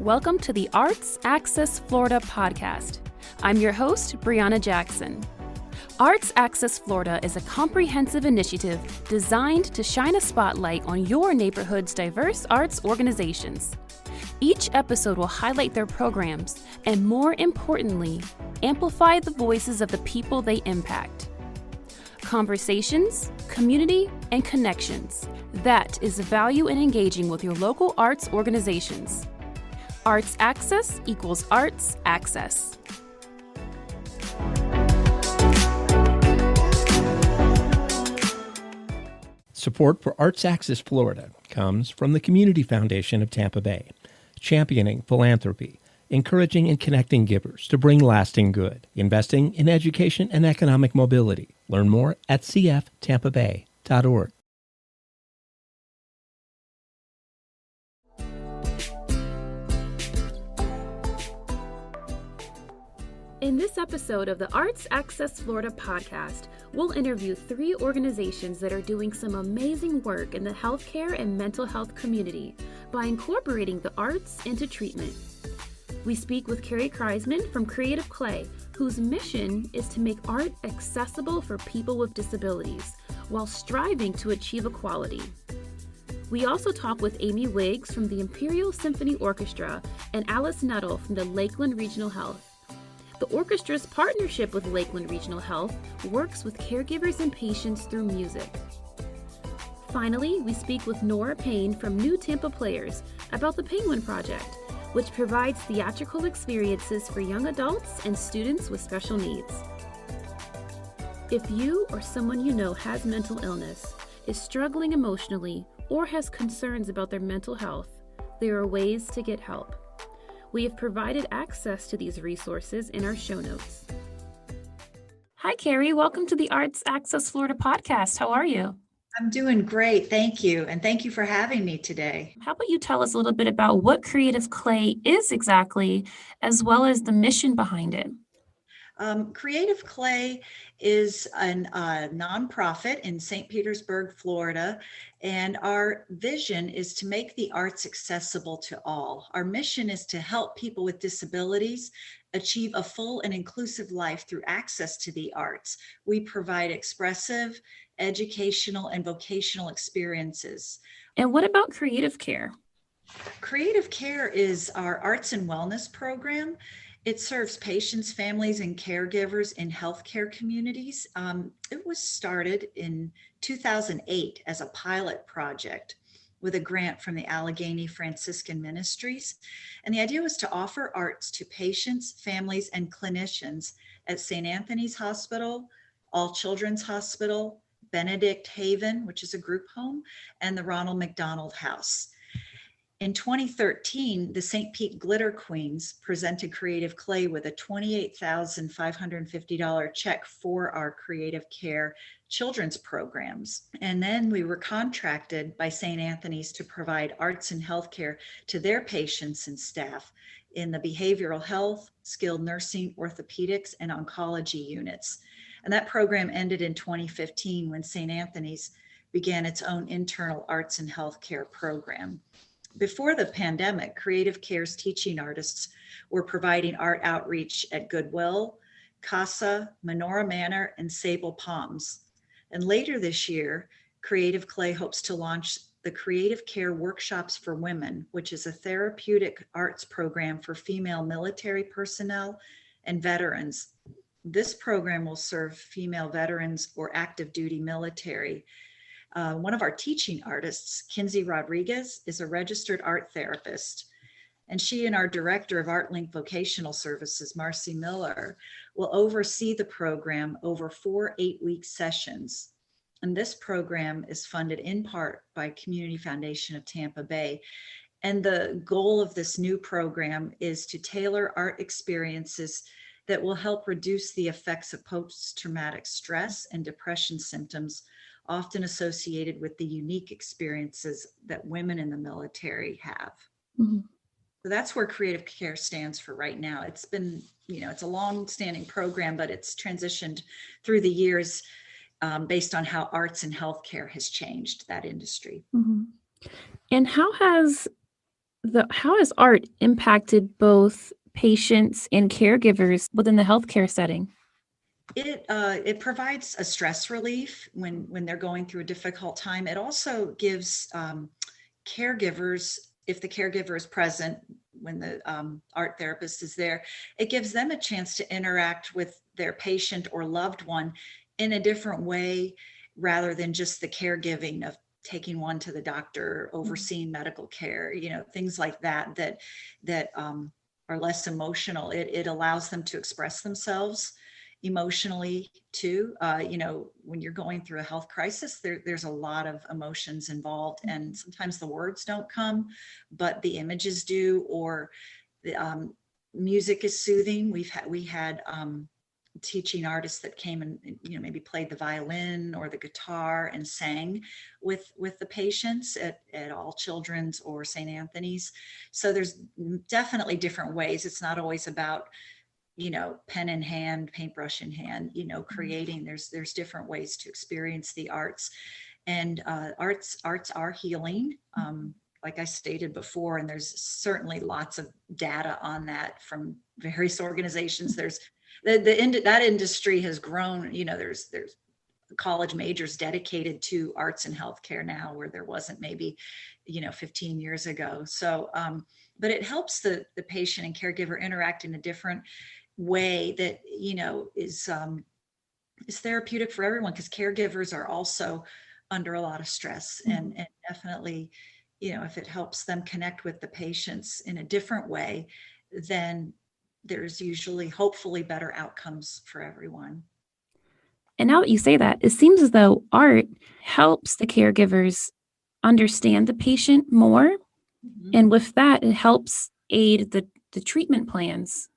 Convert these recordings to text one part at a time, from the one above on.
welcome to the Arts Access Florida podcast. I'm your host, Brianna Jackson. Arts Access Florida is a comprehensive initiative designed to shine a spotlight on your neighborhood's diverse arts organizations. Each episode will highlight their programs and, more importantly, amplify the voices of the people they impact. Conversations, community, and connections. That is the value in engaging with your local arts organizations. Arts Access equals Arts Access. Support for Arts Access Florida comes from the Community Foundation of Tampa Bay, championing philanthropy, encouraging and connecting givers to bring lasting good, investing in education and economic mobility. Learn more at cftampabay.org. In this episode of the Arts Access Florida podcast, we'll interview 3 organizations that are doing some amazing work in the healthcare and mental health community by incorporating the arts into treatment. We speak with Kerry Kriseman from Creative Clay, whose mission is to make art accessible for people with disabilities while striving to achieve equality. We also talk with Amy Wiggs from the Imperial Symphony Orchestra and Alice Nuttall from the Lakeland Regional Health. The orchestra's partnership with Lakeland Regional Health works with caregivers and patients through music. Finally, we speak with Nora Paine from new Tampa Players about the Penguin Project, which provides theatrical experiences for young adults and students with special needs. If you or someone you know has mental illness, is struggling emotionally, or has concerns about their mental health, there are ways to get help. We have provided access to these resources in our show notes. Hi, Kerry. Welcome to the Arts Access Florida podcast. How are you? I'm doing great. Thank you. And thank you for having me today. How about you tell us a little bit about what Creative Clay is exactly, as well as the mission behind it? Creative Clay is a nonprofit in St. Petersburg, Florida, and our vision is to make the arts accessible to all. Our mission is to help people with disabilities achieve a full and inclusive life through access to the arts. We provide expressive, educational, and vocational experiences. And what about Creative Care? Creative Care is our arts and wellness program. It serves patients, families, and caregivers in healthcare communities. It was started in 2008 as a pilot project with a grant from the Allegheny Franciscan Ministries. And the idea was to offer arts to patients, families, and clinicians at St. Anthony's Hospital, All Children's Hospital, Benedict Haven, which is a group home, and the Ronald McDonald House. In 2013, the St. Pete Glitter Queens presented Creative Clay with a $28,550 check for our Creative Care children's programs. And then we were contracted by St. Anthony's to provide arts and healthcare to their patients and staff in the behavioral health, skilled nursing, orthopedics, and oncology units. And that program ended in 2015 when St. Anthony's began its own internal arts and healthcare program. Before the pandemic, Creative Care's teaching artists were providing art outreach at Goodwill, Casa, Menorah Manor, and Sable Palms. And later this year, Creative Clay hopes to launch the Creative Care Workshops for Women, which is a therapeutic arts program for female military personnel and veterans. This program will serve female veterans or active duty military. One of our teaching artists, Kinsey Rodriguez, is a registered art therapist, and she and our director of ArtLink Vocational Services, Marcy Miller, will oversee the program over 4 8-week sessions. And this program is funded in part by Community Foundation of Tampa Bay. And the goal of this new program is to tailor art experiences that will help reduce the effects of post-traumatic stress and depression symptoms often associated with the unique experiences that women in the military have. Mm-hmm. So that's where Creative Care stands for right now. It's been, it's a long-standing program, but it's transitioned through the years based on how arts and healthcare has changed that industry. Mm-hmm. And how has How has art impacted both patients and caregivers within the healthcare setting? It provides a stress relief when they're going through a difficult time. It also gives caregivers, if the caregiver is present when the art therapist is there, it gives them a chance to interact with their patient or loved one in a different way, rather than just the caregiving of taking one to the doctor, overseeing medical care, things like that are less emotional. It allows them to express themselves emotionally too. When you're going through a health crisis, there's a lot of emotions involved, and sometimes the words don't come, but the images do, or the music is soothing. We had teaching artists that came and maybe played the violin or the guitar and sang with the patients at All Children's or St. Anthony's. So there's definitely different ways. It's not always about pen in hand, paintbrush in hand, creating. There's different ways to experience the arts, and arts are healing, like I stated before, and there's certainly lots of data on that from various organizations. There's that industry has grown. There's college majors dedicated to arts and healthcare now, where there wasn't maybe 15 years ago. So but it helps the patient and caregiver interact in a different way that is therapeutic for everyone, because caregivers are also under a lot of stress, and definitely if it helps them connect with the patients in a different way, then there's usually hopefully better outcomes for everyone. And now that you say that, it seems as though art helps the caregivers understand the patient more, and with that, it helps aid the treatment plans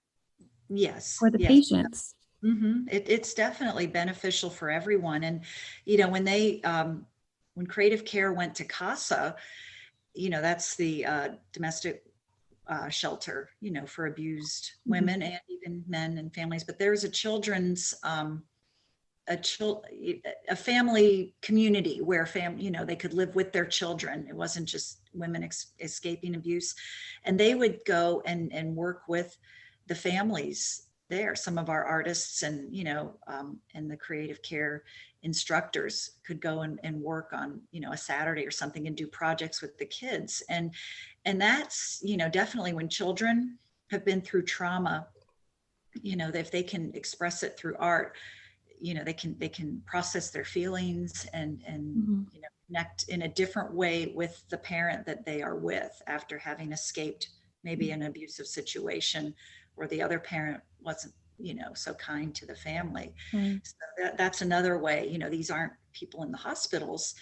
for the patients. It's definitely beneficial for everyone. And when Creative Care went to CASA, that's the domestic shelter for abused women and even men and families. But there's a children's a family community where they could live with their children. It wasn't just women escaping abuse, and they would go and work with the families there. Some of our artists and and the Creative Care instructors could go and work on a Saturday or something and do projects with the kids, and that's definitely when children have been through trauma, if they can express it through art, they can process their feelings and connect in a different way with the parent that they are with after having escaped maybe an abusive situation where the other parent wasn't so kind to the family. So that's another way. These aren't people in the hospitals,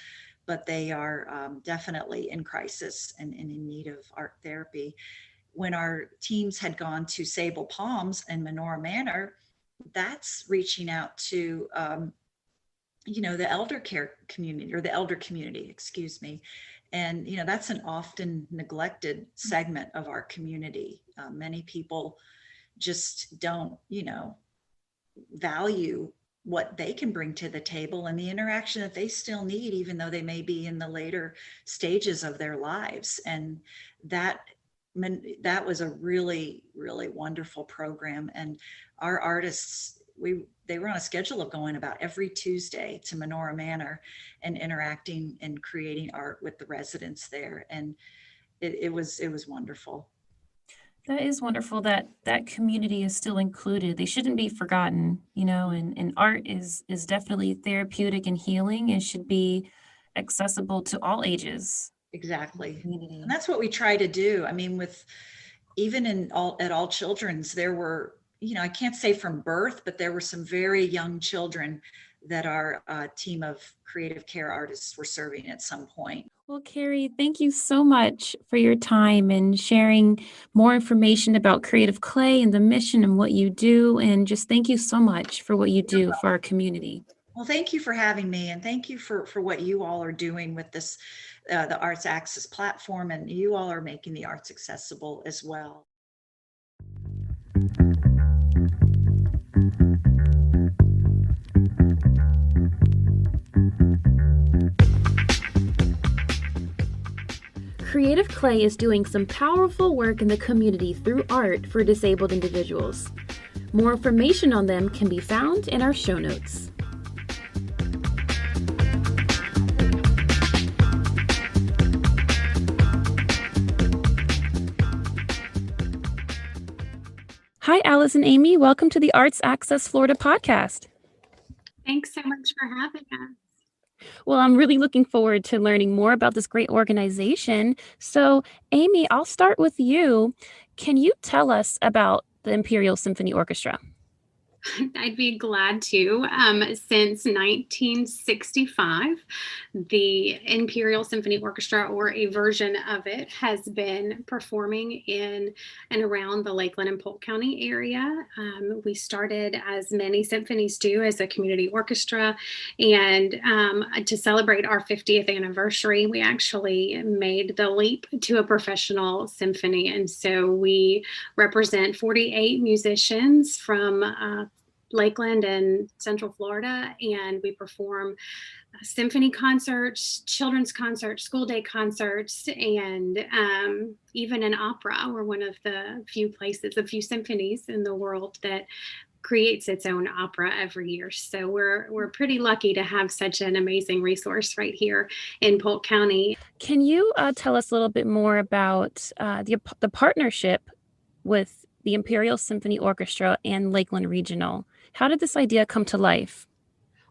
but they are definitely in crisis and in need of art therapy. When our teams had gone to Sable Palms and Menorah Manor, that's reaching out to the elder care community, or the elder community, excuse me. And that's an often neglected segment of our community. Many people just don't value what they can bring to the table and the interaction that they still need, even though they may be in the later stages of their lives. And that was a really, really wonderful program. And our artists, they were on a schedule of going about every Tuesday to Menorah Manor and interacting and creating art with the residents there. And it was wonderful. That is wonderful that that community is still included. They shouldn't be forgotten, and art is definitely therapeutic and healing, and should be accessible to all ages. Exactly. And that's what we try to do. I mean, even at All Children's, there were, I can't say from birth, but there were some very young children that our team of Creative Care artists were serving at some point. Well, Kerry, thank you so much for your time and sharing more information about Creative Clay and the mission and what you do. And just thank you so much for what you do for our community. Well, thank you for having me, and thank you for what you all are doing with this, the Arts Access platform, and you all are making the arts accessible as well. Creative Clay is doing some powerful work in the community through art for disabled individuals. More information on them can be found in our show notes. Hi, Alice and Amy. Welcome to the Arts Access Florida podcast. Thanks so much for having us. Well, I'm really looking forward to learning more about this great organization. So, Amy, I'll start with you. Can you tell us about the Imperial Symphony Orchestra? I'd be glad to. Since 1965, the Imperial Symphony Orchestra, or a version of it, has been performing in and around the Lakeland and Polk County area. We started, as many symphonies do, as a community orchestra, and to celebrate our 50th anniversary, we actually made the leap to a professional symphony. And so we represent 48 musicians from Lakeland and Central Florida, and we perform symphony concerts, children's concerts, school day concerts, and even an opera. We're one of the few symphonies in the world that creates its own opera every year. So we're pretty lucky to have such an amazing resource right here in Polk County. Can you tell us a little bit more about the partnership with the Imperial Symphony Orchestra and Lakeland Regional? How did this idea come to life?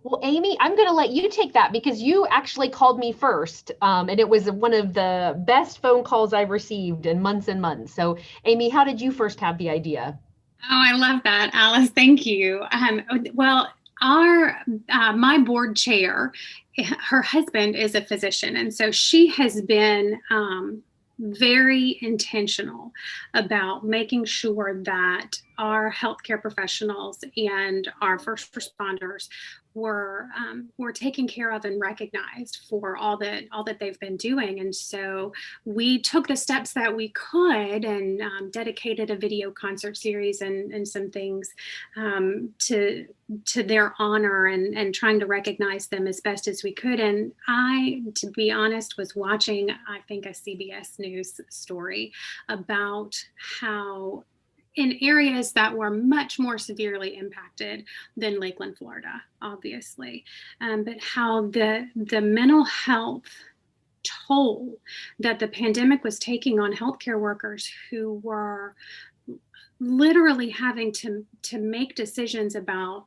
Well, Amy, I'm going to let you take that because you actually called me first, and it was one of the best phone calls I've received in months and months. So, Amy, how did you first have the idea? Oh, I love that, Alice. Thank you. Well, my board chair, her husband is a physician, and so she has been very intentional about making sure that our healthcare professionals and our first responders were taken care of and recognized for all that they've been doing. And so we took the steps that we could and dedicated a video concert series and some things to their honor and trying to recognize them as best as we could. And I, to be honest, was watching, I think, a CBS News story about how in areas that were much more severely impacted than Lakeland, Florida, obviously, but how the mental health toll that the pandemic was taking on healthcare workers who were literally having to make decisions about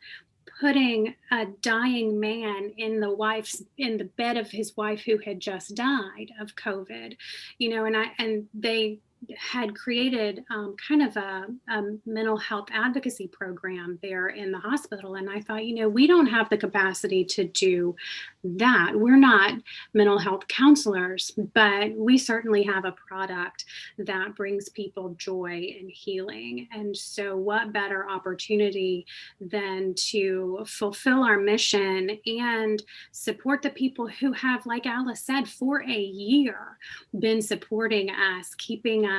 putting a dying man in the bed of his wife who had just died of COVID, and they had created kind of a mental health advocacy program there in the hospital. And I thought, we don't have the capacity to do that. We're not mental health counselors, but we certainly have a product that brings people joy and healing. And so what better opportunity than to fulfill our mission and support the people who have, like Alice said, for a year been supporting us, keeping us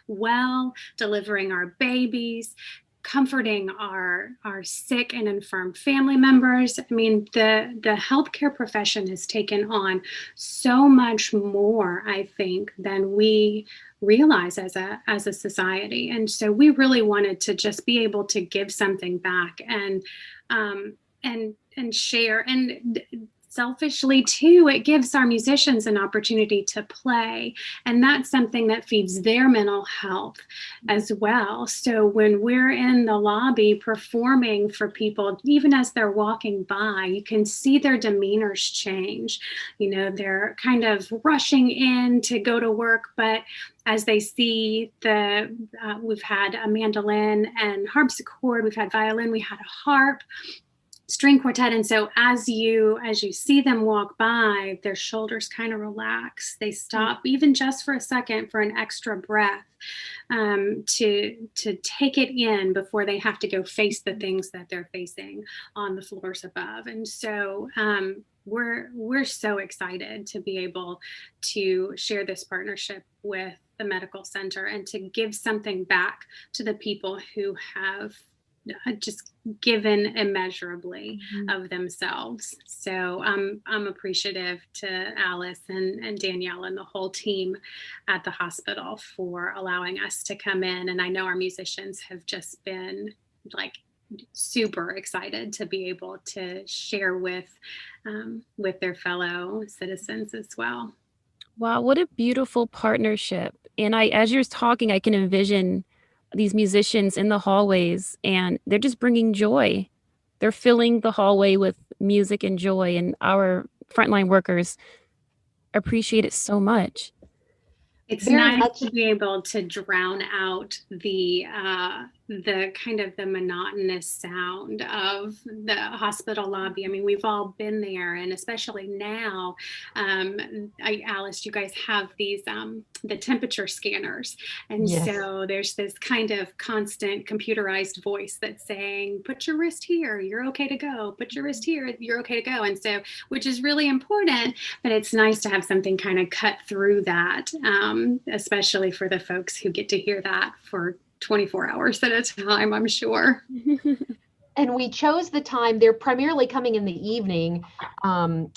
well, delivering our babies, comforting our sick and infirm family members. I mean, the healthcare profession has taken on so much more, I think, than we realize as a society. And so we really wanted to just be able to give something back and share. And selfishly too, it gives our musicians an opportunity to play, and that's something that feeds their mental health as well. So when we're in the lobby performing for people, even as they're walking by, you can see their demeanors change. They're kind of rushing in to go to work, but as they see we've had a mandolin and harpsichord, we've had violin, we had a harp, string quartet. And so as you see them walk by, their shoulders kind of relax. They stop even just for a second for an extra breath to take it in before they have to go face the things that they're facing on the floors above. And so we're so excited to be able to share this partnership with the medical center and to give something back to the people who have just given immeasurably of themselves. So I'm appreciative to Alice and Danielle and the whole team at the hospital for allowing us to come in. And I know our musicians have just been like super excited to be able to share with their fellow citizens as well. Wow, what a beautiful partnership. And as you're talking, I can envision these musicians in the hallways, and they're just bringing joy. They're filling the hallway with music and joy, and our frontline workers appreciate it so much. It's Very nice much. to be able to drown out the kind of the monotonous sound of the hospital lobby. I mean, we've all been there, and especially now, Alice, you guys have these the temperature scanners, and Yes. so there's this kind of constant computerized voice that's saying, "Put your wrist here, you're okay to go. Put your wrist here, you're okay to go." And so, which is really important, but it's nice to have something kind of cut through that, especially for the folks who get to hear that for 24 hours at a time, I'm sure. And we chose the time, they're primarily coming in the evening,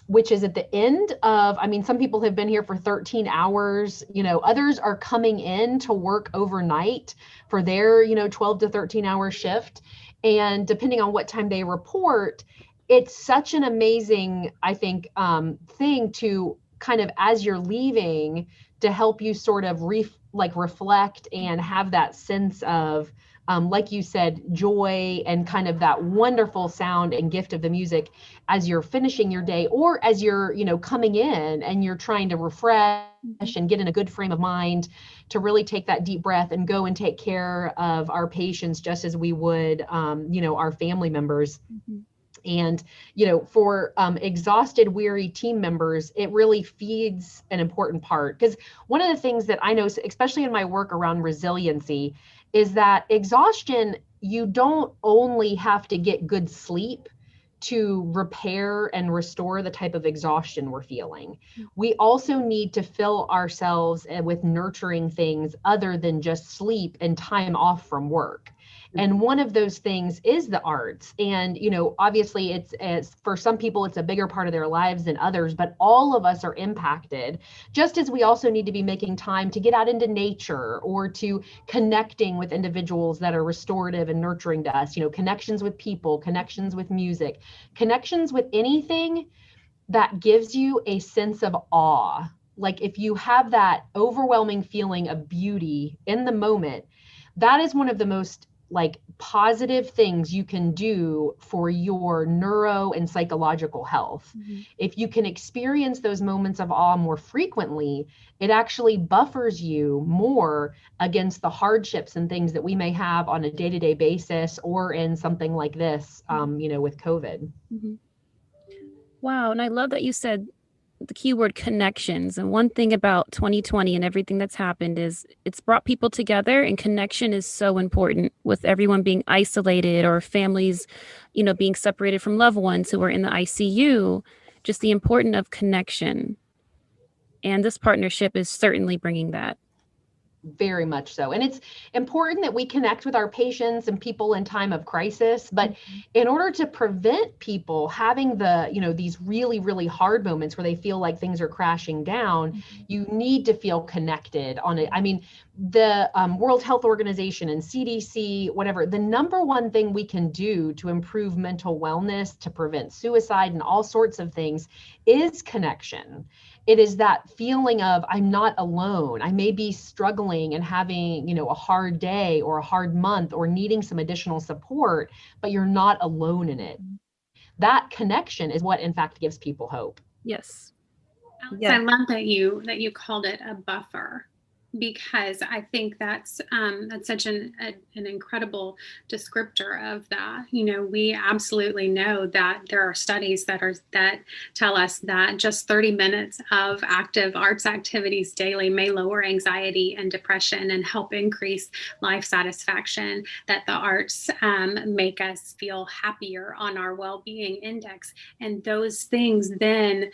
which is at the end of, I mean, some people have been here for 13 hours, others are coming in to work overnight for their, 12 to 13 hour shift. And depending on what time they report, it's such an amazing, I think, thing to kind of, as you're leaving, to help you sort of reflect and have that sense of, like you said, joy and kind of that wonderful sound and gift of the music as you're finishing your day, or as you're, coming in and you're trying to refresh and get in a good frame of mind to really take that deep breath and go and take care of our patients just as we would, our family members. And, for exhausted, weary team members, it really feeds an important part. Because one of the things that I know, especially in my work around resiliency, is that exhaustion, you don't only have to get good sleep to repair and restore the type of exhaustion we're feeling. We also need to fill ourselves with nurturing things other than just sleep and time off from work. And one of those things is the arts. And, obviously it's for some people, it's a bigger part of their lives than others, but all of us are impacted, just as we also need to be making time to get out into nature or to connecting with individuals that are restorative and nurturing to us, connections with people, connections with music, connections with anything that gives you a sense of awe. Like if you have that overwhelming feeling of beauty in the moment, that is one of the most positive things you can do for your neuro and psychological health. If you can experience those moments of awe more frequently, it actually buffers you more against the hardships and things that we may have on a day-to-day basis, or in something like this, with COVID. Wow. And I love that you said the keyword connections. And one thing about 2020 and everything that's happened is it's brought people together, and connection is so important, with everyone being isolated or families, being separated from loved ones who are in the ICU, just the importance of connection. And this partnership is certainly bringing that. Very much so. And it's important that we connect with our patients and people in time of crisis. But in order to prevent people having these really, really hard moments where they feel like things are crashing down, you need to feel connected on it. I mean, the World Health Organization and CDC, whatever, the number one thing we can do to improve mental wellness, to prevent suicide and all sorts of things, is connection. It is that feeling of, I'm not alone. I may be struggling and having, a hard day or a hard month or needing some additional support, but you're not alone in it. That connection is what, in fact, gives people hope. Yes. Alex, I love that you called it a buffer, because I think that's such an incredible descriptor of that. We absolutely know that there are studies that tell us that just 30 minutes of active arts activities daily may lower anxiety and depression and help increase life satisfaction, that the arts make us feel happier on our well-being index. And those things then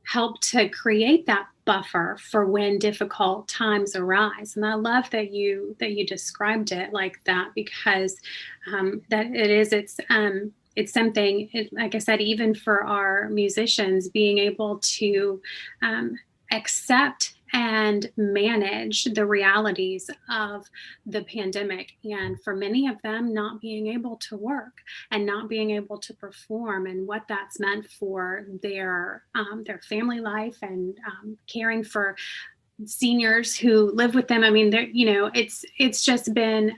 help to create that buffer for when difficult times arise. And I love that you described it like that, because that it's something, like I said, even for our musicians, being able to accept and manage the realities of the pandemic, and for many of them not being able to work and not being able to perform, and what that's meant for their family life, and caring for seniors who live with them. I mean, it's just been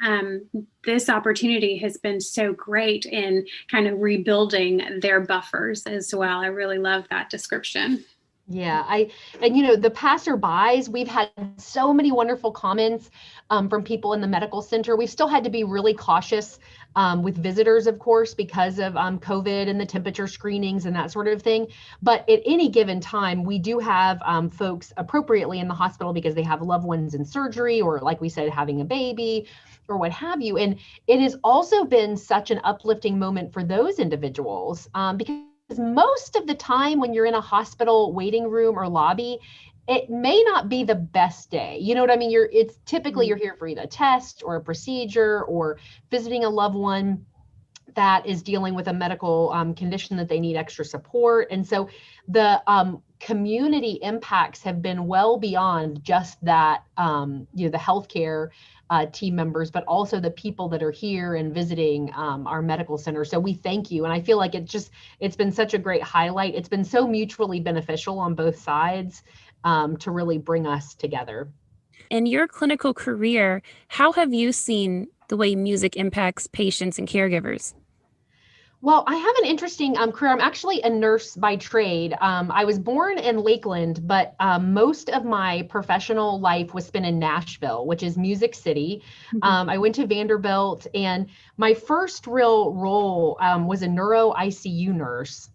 this opportunity has been so great in kind of rebuilding their buffers as well. I really love that description. Yeah, the passerbys, we've had so many wonderful comments from people in the medical center. We've still had to be really cautious with visitors, of course, because of COVID and the temperature screenings and that sort of thing. But at any given time, we do have folks appropriately in the hospital because they have loved ones in surgery, or like we said, having a baby or what have you. And it has also been such an uplifting moment for those individuals because most of the time when you're in a hospital waiting room or lobby, it may not be the best day. You know what I mean? It's typically you're here for either a test or a procedure or visiting a loved one that is dealing with a medical condition that they need extra support. And so the community impacts have been well beyond just that, the healthcare team members, but also the people that are here and visiting our medical center. So we thank you. And I feel like it's been such a great highlight. It's been so mutually beneficial on both sides to really bring us together. In your clinical career, how have you seen the way music impacts patients and caregivers? Well, I have an interesting career. I'm actually a nurse by trade. I was born in Lakeland, but most of my professional life was spent in Nashville, which is Music City. I went to Vanderbilt, and my first real role was a neuro ICU nurse.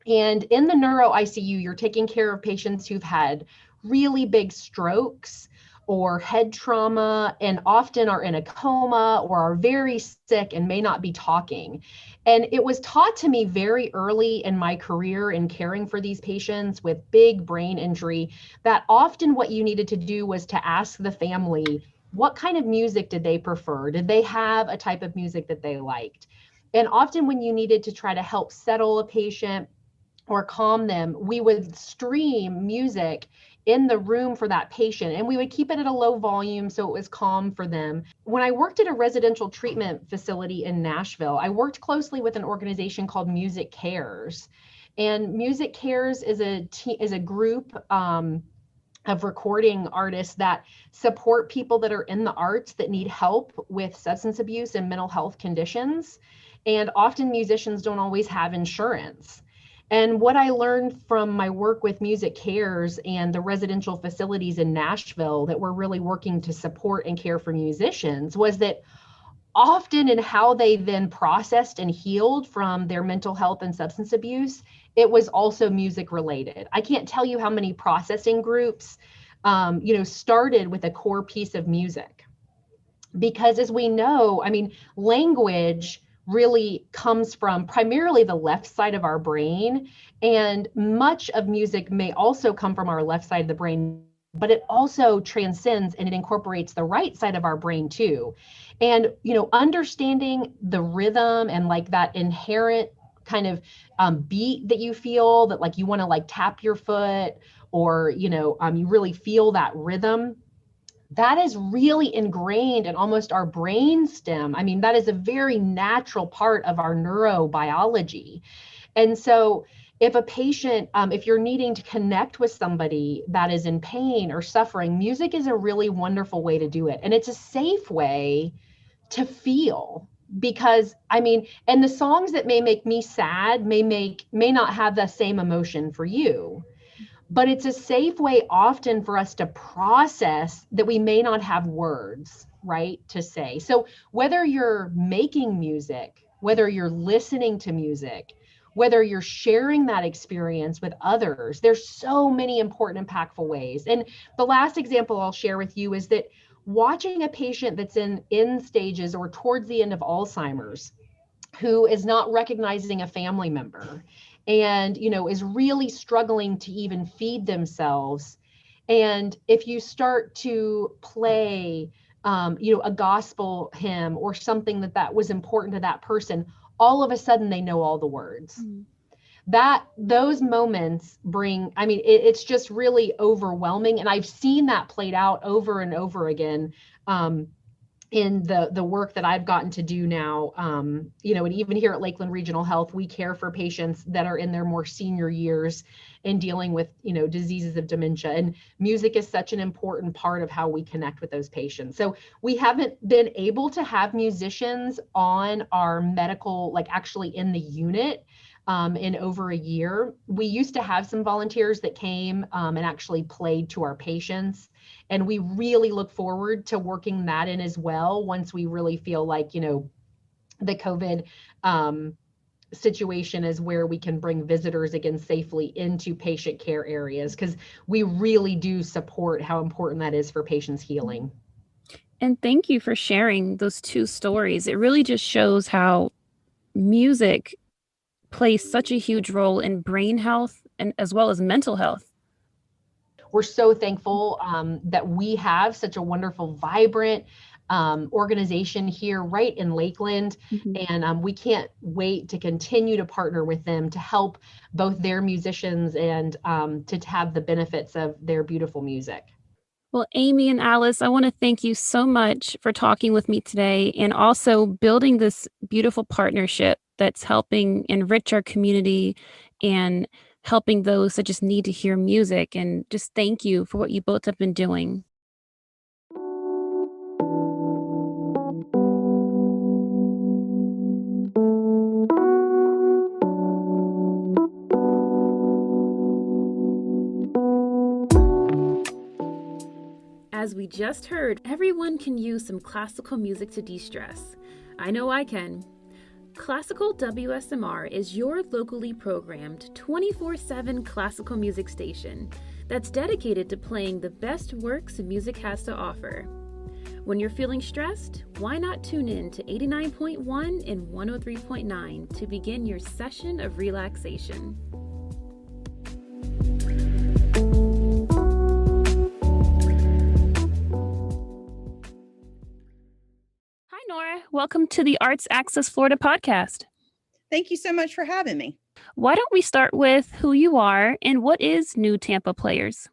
And in the neuro ICU, you're taking care of patients who've had really big strokes or head trauma, and often are in a coma or are very sick and may not be talking. And it was taught to me very early in my career in caring for these patients with big brain injury that often what you needed to do was to ask the family, what kind of music did they prefer? Did they have a type of music that they liked? And often when you needed to try to help settle a patient or calm them, we would stream music in the room for that patient, and we would keep it at a low volume so it was calm for them. When I worked at a residential treatment facility in Nashville, I worked closely with an organization called Music Cares. And Music Cares is a group of recording artists that support people that are in the arts that need help with substance abuse and mental health conditions. And often musicians don't always have insurance. And what I learned from my work with Music Cares and the residential facilities in Nashville that were really working to support and care for musicians was that often in how they then processed and healed from their mental health and substance abuse, it was also music related. I can't tell you how many processing groups, started with a core piece of music. Because as we know, language really comes from primarily the left side of our brain, and much of music may also come from our left side of the brain, but it also transcends and it incorporates the right side of our brain too. And understanding the rhythm and like that inherent kind of beat that you feel, that like you want to like tap your foot, or you really feel that rhythm, that is really ingrained in almost our brain stem. That is a very natural part of our neurobiology. And so if a patient, if you're needing to connect with somebody that is in pain or suffering, music is a really wonderful way to do it. And it's a safe way to feel, because and the songs that may make me sad may not have the same emotion for you. But it's a safe way often for us to process that we may not have words, right, to say. So whether you're making music, whether you're listening to music, whether you're sharing that experience with others, there's so many important, impactful ways. And the last example I'll share with you is that watching a patient that's in stages or towards the end of Alzheimer's, who is not recognizing a family member, and, is really struggling to even feed themselves. And if you start to play, a gospel hymn or something that was important to that person, all of a sudden they know all the words. Those moments bring, it's just really overwhelming. And I've seen that played out over and over again, in the work that I've gotten to do now. And even here at Lakeland Regional Health, we care for patients that are in their more senior years and dealing with, diseases of dementia. And music is such an important part of how we connect with those patients. So we haven't been able to have musicians on our medical, like actually in the unit, in over a year. We used to have some volunteers that came and actually played to our patients. And we really look forward to working that in as well once we really feel like, the COVID situation is where we can bring visitors again safely into patient care areas, because we really do support how important that is for patients' healing. And thank you for sharing those two stories. It really just shows how music plays such a huge role in brain health and as well as mental health. We're so thankful that we have such a wonderful, vibrant organization here right in Lakeland. And we can't wait to continue to partner with them to help both their musicians and to have the benefits of their beautiful music. Well, Amy and Alice, I want to thank you so much for talking with me today and also building this beautiful partnership that's helping enrich our community and helping those that just need to hear music. And just thank you for what you both have been doing. As we just heard, everyone can use some classical music to de-stress. I know I can. Classical WSMR is your locally programmed 24/7 classical music station that's dedicated to playing the best works music has to offer. When you're feeling stressed, why not tune in to 89.1 and 103.9 to begin your session of relaxation. Hi, Nora. Welcome to the Arts Access Florida podcast. Thank you so much for having me. Why don't we start with who you are and what is New Tampa Players?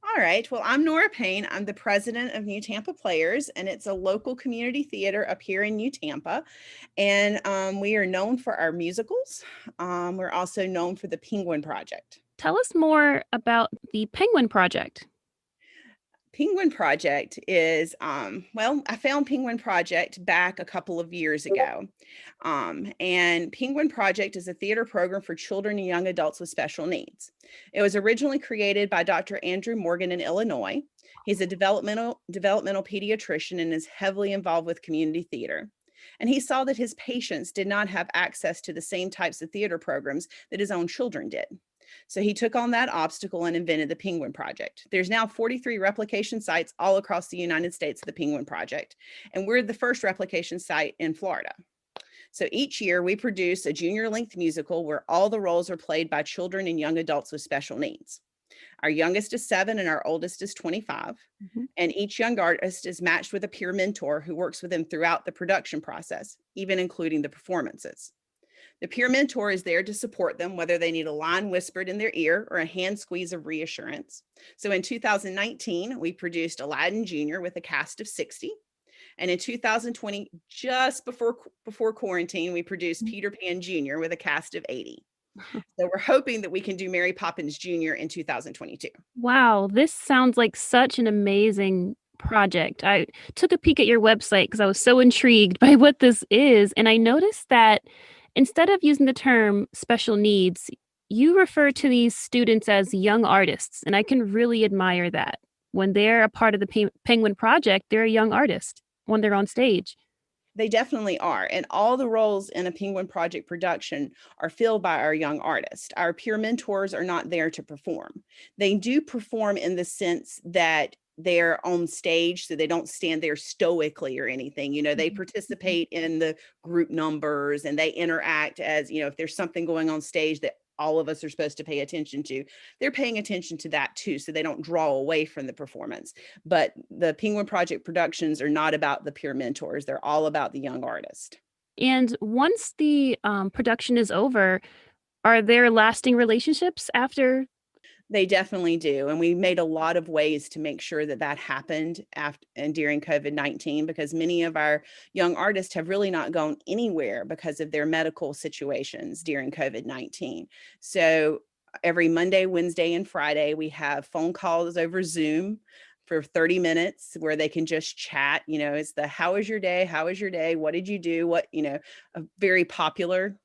All right. Well, I'm Nora Paine. I'm the president of New Tampa Players, and it's a local community theater up here in New Tampa. And we are known for our musicals. We're also known for the Penguin Project. Tell us more about the Penguin Project. Penguin Project is, I found Penguin Project back a couple of years ago. And Penguin Project is a theater program for children and young adults with special needs. It was originally created by Dr. Andrew Morgan in Illinois. He's a developmental pediatrician and is heavily involved with community theater. And he saw that his patients did not have access to the same types of theater programs that his own children did. So he took on that obstacle and invented the Penguin Project. There's now 43 replication sites all across the United States of the Penguin Project, and we're the first replication site in Florida. So each year we produce a junior-length musical where all the roles are played by children and young adults with special needs. Our youngest is 7 and our oldest is 25. And each young artist is matched with a peer mentor who works with them throughout the production process, even including the performances. The peer mentor is there to support them, whether they need a line whispered in their ear or a hand squeeze of reassurance. So in 2019, we produced Aladdin Jr. with a cast of 60. And in 2020, just before quarantine, we produced Peter Pan Jr. with a cast of 80. So we're hoping that we can do Mary Poppins Jr. in 2022. Wow, this sounds like such an amazing project. I took a peek at your website because I was so intrigued by what this is. And I noticed that instead of using the term special needs, you refer to these students as young artists. And I can really admire that. When they're a part of the Penguin Project, they're a young artist when they're on stage. They definitely are. And all the roles in a Penguin Project production are filled by our young artists. Our peer mentors are not there to perform. They do perform in the sense that they're on stage, so they don't stand there stoically or anything. They Mhm. participate in the group numbers, and they interact as, if there's something going on stage that all of us are supposed to pay attention to, they're paying attention to that too, so they don't draw away from the performance. But the Penguin Project productions are not about the peer mentors. They're all about the young artist. And once the production is over, are there lasting relationships after? They definitely do. And we made a lot of ways to make sure that that happened after and during COVID-19, because many of our young artists have really not gone anywhere because of their medical situations during COVID-19. So every Monday, Wednesday, and Friday, we have phone calls over Zoom for 30 minutes where they can just chat. It's the how was your day? How was your day? What did you do? A very popular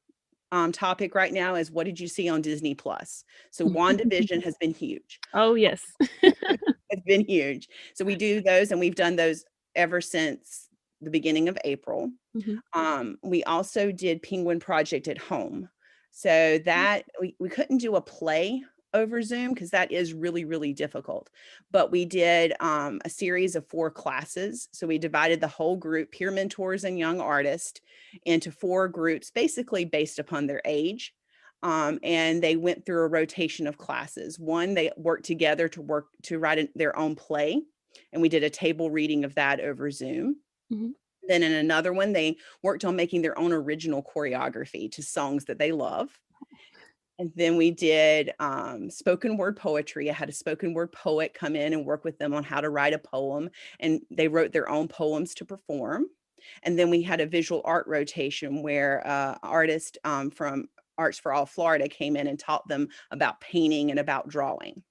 topic right now is, what did you see on Disney Plus? So WandaVision has been huge. Oh, yes. It's been huge. So we do those, and we've done those ever since the beginning of April. We also did Penguin Project at Home. So that we couldn't do a play over Zoom because that is really, really difficult. But we did a series of 4 classes. So we divided the whole group, peer mentors and young artists, into 4 groups, basically based upon their age. And they went through a rotation of classes. One, they worked together to write their own play, and we did a table reading of that over Zoom. Then in another one, they worked on making their own original choreography to songs that they love. And then we did spoken word poetry. I had a spoken word poet come in and work with them on how to write a poem, and they wrote their own poems to perform. And then we had a visual art rotation where artist from Arts for All Florida came in and taught them about painting and about drawing.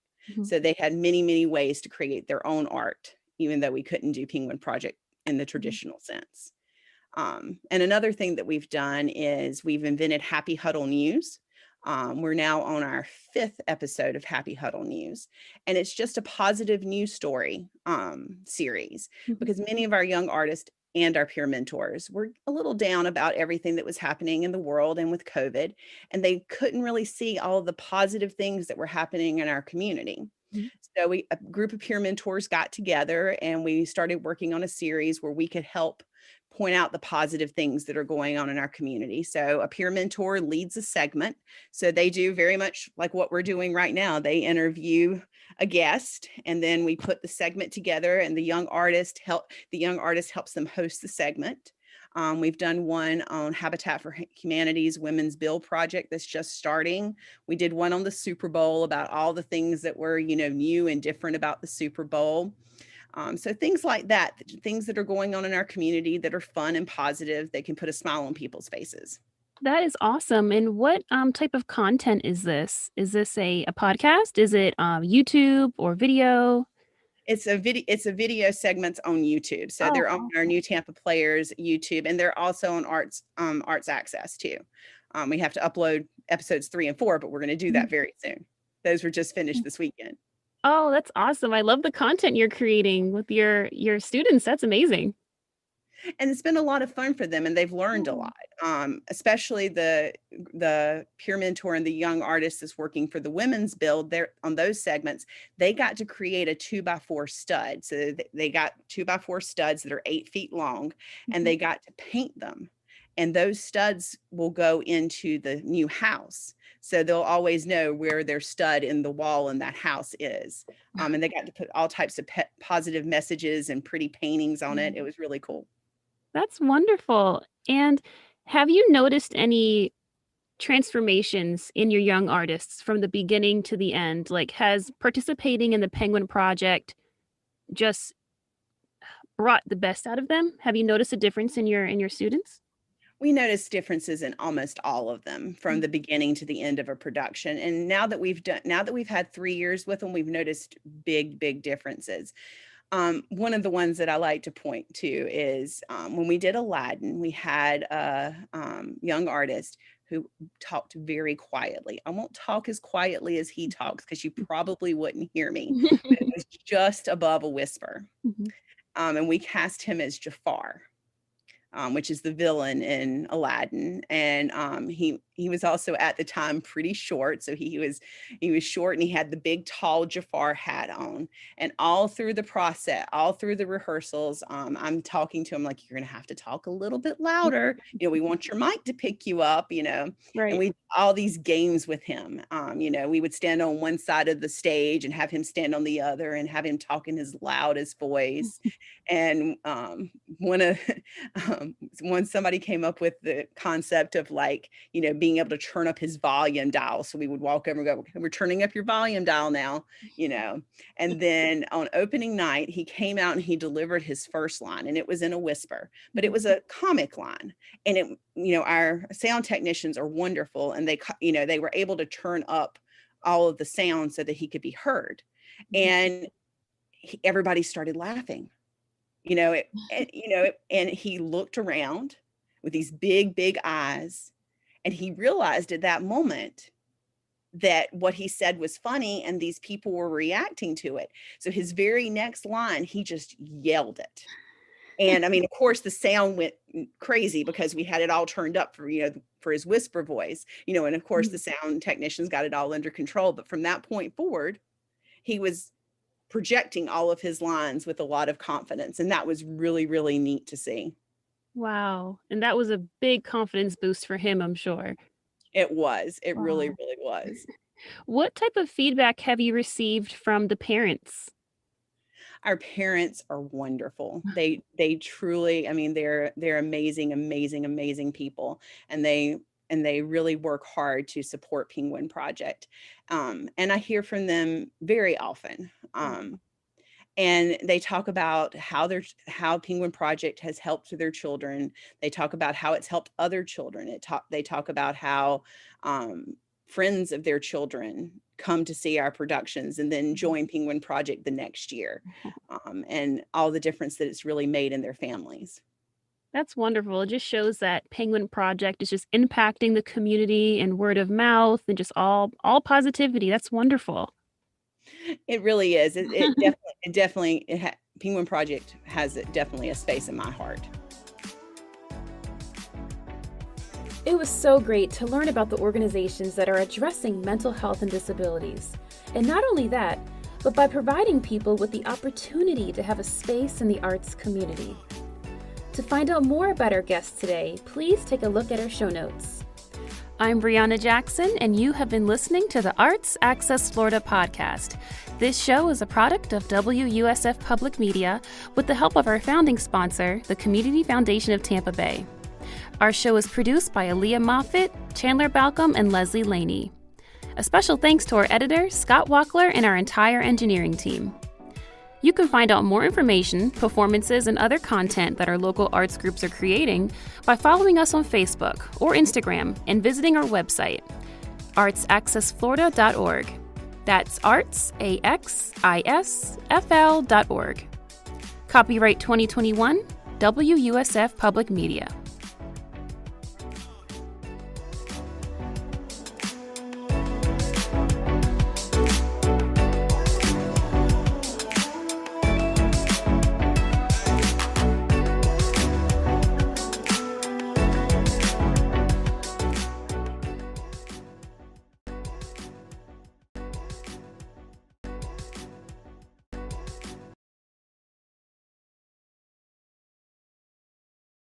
So they had many, many ways to create their own art, even though we couldn't do Penguin Project in the traditional sense. And another thing that we've done is we've invented Happy Huddle News. We're now on our 5th episode of Happy Huddle News, and it's just a positive news story series, because many of our young artists and our peer mentors were a little down about everything that was happening in the world and with COVID, and they couldn't really see all of the positive things that were happening in our community. So a group of peer mentors got together, and we started working on a series where we could help point out the positive things that are going on in our community. So a peer mentor leads a segment. So they do very much like what we're doing right now. They interview a guest, and then we put the segment together, and the young artist helps them host the segment. We've done one on Habitat for Humanity's Women's Bill project that's just starting. We did one on the Super Bowl about all the things that were, new and different about the Super Bowl. So things like that, things that are going on in our community that are fun and positive, they can put a smile on people's faces. That is awesome. And what type of content is this? Is this a podcast? Is it YouTube or video? It's a video segments on YouTube. So they're on our new Tampa Players YouTube, and they're also on Arts Access too. We have to upload episodes 3 and 4, but we're going to do that very soon. Those were just finished this weekend. Oh, that's awesome. I love the content you're creating with your students. That's amazing. And it's been a lot of fun for them, and they've learned a lot, especially the peer mentor and the young artist that's working for the Women's Build. There on those segments, they got to create a 2x4 stud. So they got 2x4 studs that are 8 feet long, and they got to paint them. And those studs will go into the new house. So they'll always know where their stud in the wall in that house is. And they got to put all types of positive messages and pretty paintings on it. It was really cool. That's wonderful. And have you noticed any transformations in your young artists from the beginning to the end? Like, has participating in the Penguin Project just brought the best out of them? Have you noticed a difference in your students? We noticed differences in almost all of them from the beginning to the end of a production. And now that we've had 3 years with them, we've noticed big differences. One of the ones that I like to point to is when we did Aladdin, we had a young artist who talked very quietly. I won't talk as quietly as he talks because you probably wouldn't hear me. But it was just above a whisper. And we cast him as Jafar. which is the villain in Aladdin. And he was also at the time pretty short. So he was short, and he had the big tall Jafar hat on. And all through the process, all through the rehearsals, I'm talking to him like, you're gonna have to talk a little bit louder. We want your mic to pick you up, Right. And we all these games with him. We would stand on one side of the stage and have him stand on the other and have him talk in his loudest voice. And when somebody came up with the concept of being able to turn up his volume dial. So we would walk over and go, we're turning up your volume dial now, And then on opening night, he came out and he delivered his first line, and it was in a whisper, but it was a comic line. And our sound technicians are wonderful, and they were able to turn up all of the sound so that he could be heard. And everybody started laughing, and he looked around with these big, big eyes, and he realized at that moment that what he said was funny and these people were reacting to it. So his very next line, he just yelled it. And of course, the sound went crazy because we had it all turned up for his whisper voice, and of course the sound technicians got it all under control. But from that point forward, he was projecting all of his lines with a lot of confidence. And that was really, really neat to see. Wow. And that was a big confidence boost for him, I'm sure. It was. It Wow. really, really was. What type of feedback have you received from the parents? Our parents are wonderful. They truly, they're amazing, amazing, amazing people. And they really work hard to support Penguin Project. And I hear from them very often. And they talk about how Penguin Project has helped their children. They talk about how it's helped other children. They talk about how friends of their children come to see our productions and then join Penguin Project the next year, and all the difference that it's really made in their families. That's wonderful. It just shows that Penguin Project is just impacting the community and word of mouth and just all positivity. That's wonderful. It really is. Penguin Project has definitely a space in my heart. It was so great to learn about the organizations that are addressing mental health and disabilities. And not only that, but by providing people with the opportunity to have a space in the arts community. To find out more about our guests today, please take a look at our show notes. I'm Brianna Jackson, and you have been listening to the Arts Access Florida podcast. This show is a product of WUSF Public Media with the help of our founding sponsor, the Community Foundation of Tampa Bay. Our show is produced by Aaliyah Moffitt, Chandler Balcom, and Leslie Laney. A special thanks to our editor, Scott Wackler, and our entire engineering team. You can find out more information, performances, and other content that our local arts groups are creating by following us on Facebook or Instagram and visiting our website, artsaccessflorida.org. That's artsaccessfl.org. Copyright 2021, WUSF Public Media.